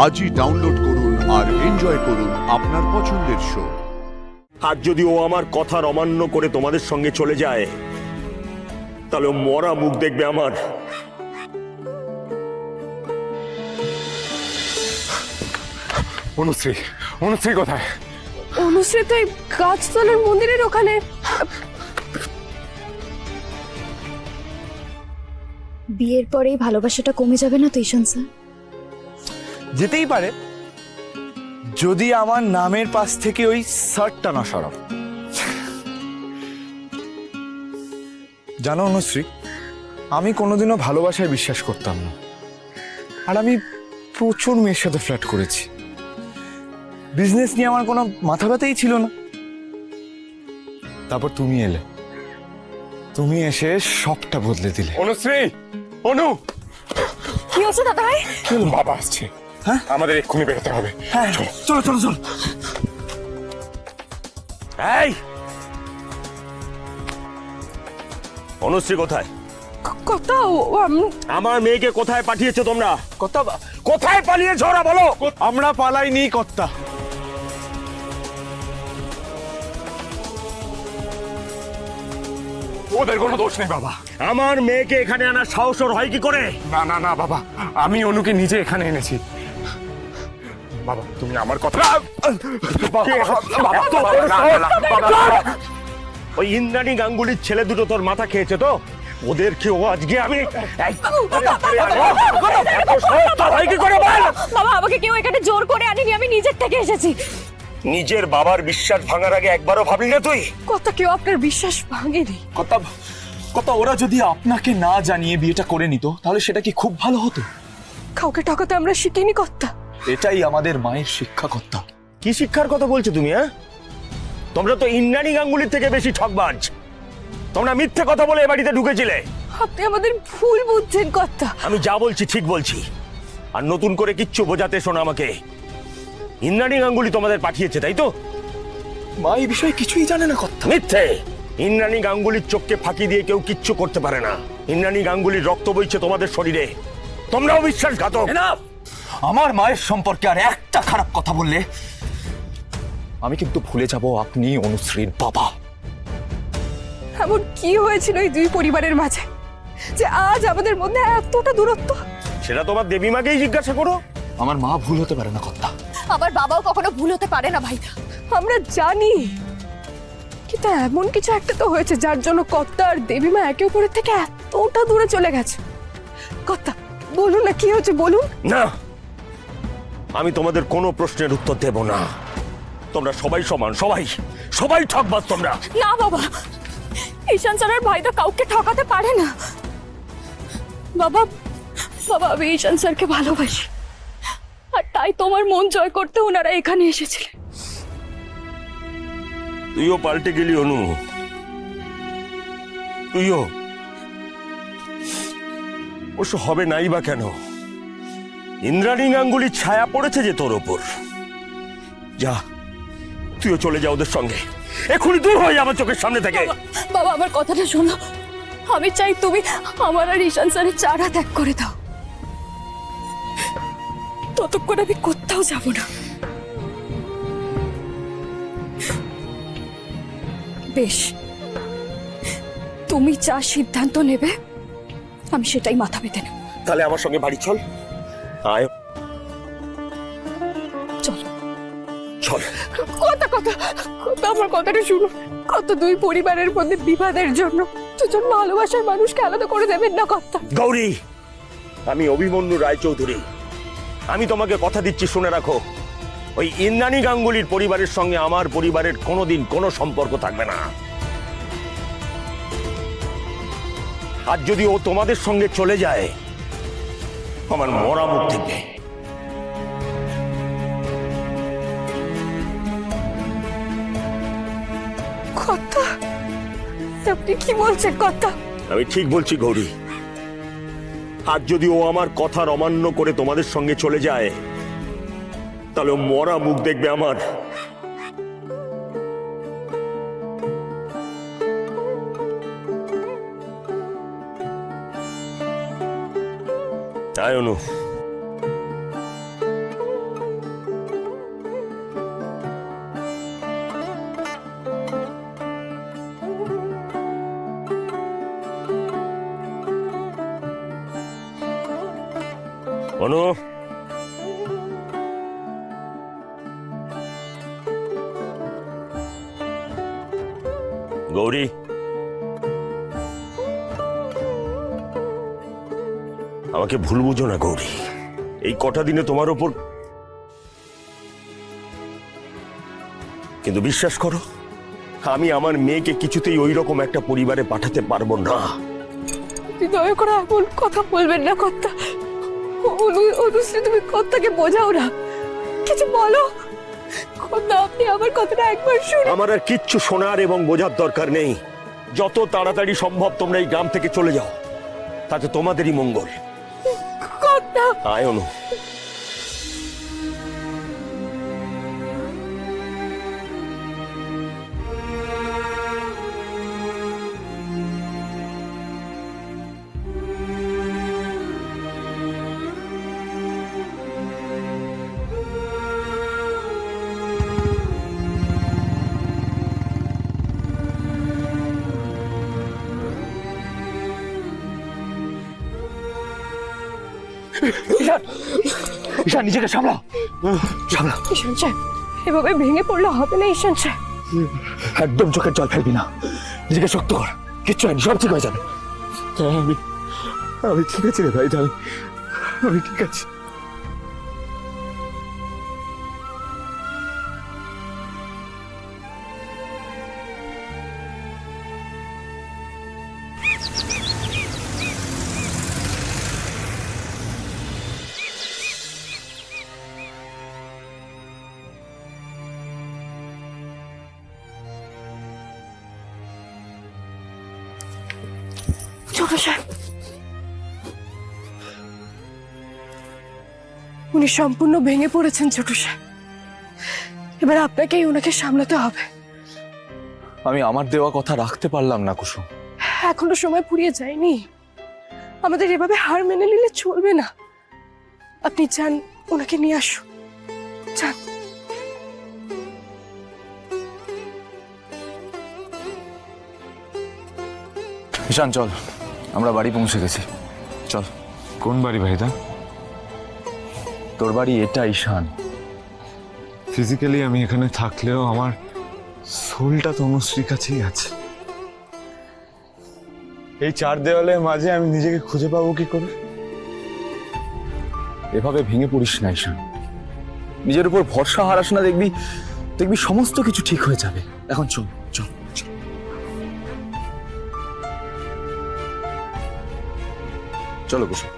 আজই ডাউনলোড করুন আর এনজয় করুন আপনার পছন্দের শো। আর যদি ও আমার কথার অমান্য করে তোমাদের সঙ্গে চলে যায়, তাহলে ও মরা মুখ দেখবে আমার। অনুশ্রী, অনুশ্রী কোথায়? অনুশ্রী তো এই গাছতলার মন্দিরের ওখানে। বিয়ের পরেই ভালোবাসাটা কমে যাবে না তো ঈশান স্যার? যেতেই পারে, যদি আমার নামের পাশ থেকে ওই শার্টটা না সরাও। জানো অনুশ্রী, আমি কোনোদিনও ভালোবাসায় বিশ্বাস করতাম না, আর আমি প্রচুর মেয়ের সাথে ফ্লার্ট করেছি। বিজনেস নিয়ে আমার কোনো মাথা ব্যথাই ছিল না। তারপর তুমি এলে, তুমি এসে সবটা বদলে দিলে। অনুশ্রী, অনু, কি হচ্ছে দাদা ভাই? বাবা আসছে। হ্যাঁ? আমাদের এক্ষুনি বেরোতে হবে। হ্যাঁ, চলো চলো চলো। এই অনুশ্রী কোথায়? কোথাও আমার মেয়েকে কোথায় পাঠিয়েছো তোমরা? কথা, কোথায় পালিয়েছো ওরা, বলো। আমরা পালাইনি কর্তা। ওদের কোনো দোষ নেই বাবা। আমার মেয়েকে এখানে আনার সাহস ওর হয় কি করে? না না না বাবা, আমি অনুকে নিজে এখানে এনেছি। বাবা তুমি আমার কথা। ওই ইন্দ্রাণী গাঙ্গুলির ছেলে দুটো তোর মাথা খেয়েছে তো? ওদেরকে ও আজকে আমি হয় কি করে বল? বাবা, আমাকে কেউ এখানে জোর করে আনিনি, আমি নিজের থেকে এসেছি। নিজের বাবার বিশ্বাস ভাঙার আগে একবারও ভাবলি না তুই? কথা কেউ আপনার বিশ্বাস ভাঙেনি। কথা ওরা যদি আপনাকে না জানিয়ে বিয়েটা করে নিত, তাহলে সেটা কি খুব ভালো হতো? কাউকে ঠকাতে আমরা শিখিনি কর্তা। এটাই আমাদের মায়ের শিক্ষা কর্তা। কি শিক্ষার কথা বলছো তুমি? হ্যাঁ, তোমরা তো ইন্দ্রাণী গাঙ্গুলির থেকে বেশি ঠকবাজ। তোমরা মিথ্যে কথা বলে এ বাড়িতে ঢুকেছিলে। আপনি আমাদের ভুল বুঝছেন কর্তা। আমি যা বলছি ঠিক বলছি, আর নতুন করে কিচ্ছু বোঝাতে শোনো আমাকে। ইন্দ্রাণী গাঙ্গুলি তোমাদের পাঠিয়েছে, তাই তো? মা এই বিষয়ে কিছুই জানে না কর্তা। মিথ্যে। ইন্দ্রাণী গাঙ্গুলির চোখকে ফাঁকি দিয়ে কেউ কিচ্ছু করতে পারে না। ইন্দ্রাণী গাঙ্গুলির রক্ত বইছে তোমাদের শরীরে। তোমরাও বিশ্বাসঘাতক। আমার মায়ের সম্পর্কে আর একটা খারাপ কথা বললে আমি কিন্তু ভুলে যাব আপনি অনুশ্রীর বাবা। এমন কি হয়েছিল এই দুই পরিবারের মাঝে যে আজ আমাদের মধ্যে এতটা দূরত্ব? সেটা তোমার দেবী মাকেই জিজ্ঞাসা করো। আমার মা ভুল হতে পারে না কর্তা। আমার বাবাও কখনো ভুল হতে পারে না ভাইটা, আমরা জানি। কিন্তু এমন কিছু একটা তো হয়েছে যার জন্য কর্তা আর দেবীমা একে অপরের থেকে এতটা দূরে চলে গেছে। কর্তা বলুন না, কি হয়েছে বলুন না, আমি তোমাদের কোনো প্রশ্নের উত্তর দেব না। তোমরা সবাই সমান, সবাই সবাই ঠকবাজ তোমরা। না বাবা, ঈশান স্যারের ভাই তো কাউকে ঠকাতে পারে না। বাবা বাবা, আমি ঈশান স্যারকে ভালোবাসি, আর তাই তোমার মন জয় করতে ওনারা এখানে এসেছিলেন। তুইও পাল্টে গেলি অনু, তুইও। অবশ্য হবে নাই বা কেন, ইন্দ্রাণী গাঙ্গুলির ছায়া পড়েছে যে তোর ওপর। যা, তুইও চলে যা ওদের সঙ্গে, এখনই দূর হয়ে আমার চোখের সামনে থেকে। বাবা আমার কথাটা শোনো, আমি চাই তুমি আমার আর ঈশান স্যারের চারা ত্যাগ করে দাও। ততক্ষণ আমি কোথাও যাব না। বেশ, তুমি যা সিদ্ধান্ত নেবে আমি সেটাই মাথা পেতে নেব। তাহলে আমার সঙ্গে বাড়ি চল। আয়, চল চল। কথা কথা কথা, আমার কথাটা শুনো। কত দুই পরিবারের মধ্যে বিবাদের জন্য দুজন ভালোবাসার মানুষকে আলাদা করে দেবেন না কর্তা। গৌরী, আমি অভিমন্যু রায়চৌধুরী। আমি তোমাকে কথা দিচ্ছি, শুনে রাখো। ওই ইন্দ্রাণী গাঙ্গুলির পরিবারের সঙ্গে আমার পরিবারের কোনোদিন কোনো সম্পর্ক থাকবে না। আর যদি ও তোমাদের সঙ্গে চলে যায়, আমার মরা মুখ দেখবে। কর্তা, আপনি কি বলছেন কর্তা? আমি ঠিক বলছি গৌরী। আর যদি ও আমার কথার অমান্য করে তোমাদের সঙ্গে চলে যায়, তাহলে ও মরা মুখ দেখবে আমার। আয় অনু। অনু, গৌরী, আমাকে ভুল বুঝো না গৌরী। এই কটা দিনে তোমার ওপর, কিন্তু বিশ্বাস করো, আমি আমার মেয়েকে কিছুতেই ওই রকম একটা পরিবারে পাঠাতে পারবো না। আপনি দয়া করে এমন কথা বলবেন না কর্তা। অনুশ্রী, তুমি কর্তাকে বোঝাও না, কিছু বলো। কর্তা, আপনি আমার কথাটা একবার শুনুন। আমার আর কিচ্ছু শোনার এবং বোঝার দরকার নেই। যত তাড়াতাড়ি সম্ভব তোমরা এই গ্রাম থেকে চলে যাও, তাতে তোমাদেরই মঙ্গল। কর্তা, আয় অনু। ঈশান, নিজেকে সামলাও, সামলাও। ঈশান সাহেব, এভাবে ভেঙে পড়লে হবে না ঈশান সাহেব। একদম চোখের জল ফেলবি না, নিজেকে শক্ত কর, কিচ্ছু হয়নি, সব ঠিক হয়ে যাবে। আমি ঠিক আছি রে ভাই, আমি ঠিক আছি। ছোট সাহেব, উনি সম্পূর্ণ ভেঙে পড়েছেন ছোট সাহেব। এবার আপনাকেই ওনাকে সামলাতে হবে। আমি আমার দেওয়া কথা রাখতে পারলাম না কুসুম। এখনো সময় ফুরিয়ে যায়নি, আমাদের এভাবে হার মেনে নিলে চলবে না। আপনি যান, ওনাকে নিয়ে আসুন, যান। ঈশান চল, আমরা বাড়ি পৌঁছে গেছি, চল। কোন বাড়ি ভাইদা? তোর বাড়ি এটা ঈশান। ফিজিক্যালি আমি এখানে থাকলেও আমার সোলটা তনুশ্রীর কাছেই আছে। এই চার দেওয়ালের মাঝে আমি নিজেকে খুঁজে পাবো কি করে? এভাবে ভেঙে পড়িস না ঈশান, নিজের উপর ভরসা হারাস না, দেখবি দেখবি সমস্ত কিছু ঠিক হয়ে যাবে। এখন চল চল চল। চলো কুসুম।